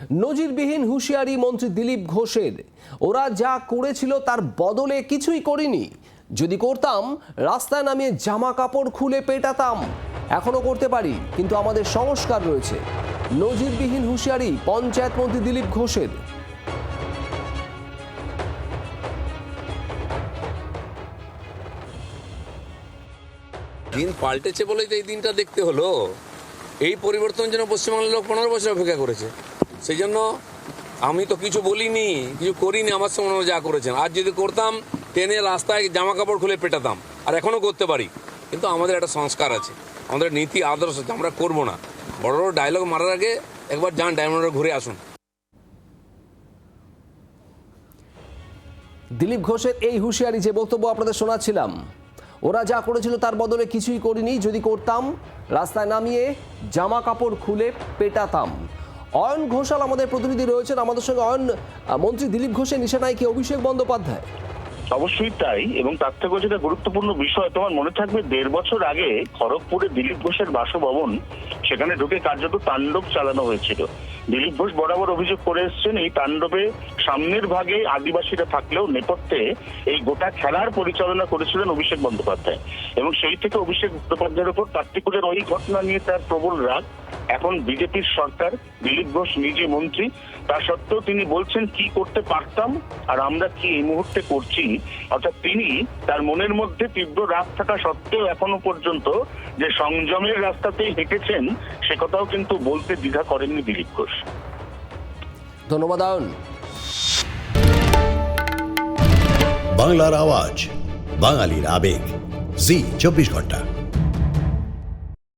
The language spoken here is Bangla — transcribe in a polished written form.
নজিরবিহীন হুঁশিয়ারি মন্ত্রী দিলীপ ঘোষের। ওরা যা করেছিল তার বদলে কিছুই করিনি, যদি করতাম রাস্তায় নামিয়ে জামা কাপড় খুলে পেটাতাম। এখনো করতে পারি, কিন্তু আমাদের সংস্কার রয়েছে। নজিরবিহীন হুঁশিয়ারি পঞ্চায়েত মন্ত্রী দিলীপ ঘোষের। দিন পাল্টেছে বলেই তো এই দিনটা দেখতে হলো। এই পরিবর্তনের জন্য পশ্চিমবাংলার লোক 15 বছর অপেক্ষা করেছে। সেই জন্য আমি তো কিছু বলিনি, কিছু করিনি, আমার সঙ্গে ওনারা যা করেছেন। আজ যদি করতাম টেনে রাস্তায় জামা কাপড় খুলে পেটাতাম, আর এখনও করতে পারি, কিন্তু আমাদের একটা সংস্কার আছে, আমাদের নীতি আদর্শ আছে, আমরা করবো না। বড় বড় ডায়লগ মারার আগে একবার যান ডায়মন্ড ঘুরে আসুন। দিলীপ ঘোষের এই হুঁশিয়ারি, যে বক্তব্য আপনাদের শোনাচ্ছিলাম, ওরা যা করেছিল তার বদলে কিছুই করিনি, যদি করতাম রাস্তায় নামিয়ে জামা কাপড় খুলে পেটাতাম। অয়ন ঘোষাল আমাদের প্রতিনিধি রয়েছেন আমাদের সঙ্গে। অয়ন, মন্ত্রী দিলীপ ঘোষের নিশানায় কি অভিষেক বন্দ্যোপাধ্যায়? অবশ্যই তাই, এবং তার থেকেও যেটা গুরুত্বপূর্ণ বিষয়, তোমার মনে থাকবে 1.5 বছর আগে খড়গপুরে দিলীপ ঘোষের বাসভবন, সেখানে ঢুকে কার্যত তাণ্ডব চালানো হয়েছিল। দিলীপ ঘোষ বরাবর অভিযোগ করে এসছেন, এই তাণ্ডবে সামনের ভাগে আদিবাসীরা থাকলেও নেপথ্যে এই গোটা খেলার পরিচালনা করেছিলেন অভিষেক বন্দ্যোপাধ্যায়। এবং সেই থেকে অভিষেক বন্দ্যোপাধ্যায়ের উপর কার্তিকুলের ওই ঘটনা নিয়ে তার প্রবল রাগ। এখন বিজেপির সরকার, দিলীপ ঘোষ নিজে মন্ত্রী, তা সত্ত্বেও তিনি বলছেন কি করতে পারতাম আর আমরা কি এই মুহূর্তে করছি। অর্থাৎ তিনি তার মনের মধ্যে তীব্র রাগ থাকা সত্ত্বেও এখনো পর্যন্ত যে সংযমের রাস্তাতেই হেঁটেছেন, সে কথাও কিন্তু বলতে দ্বিধা করেননি দিলীপ ঘোষ। ধন্যবাদ অয়ন। বাংলার আওয়াজ, বাঙালির আবেগ, জি 24 ঘন্টা।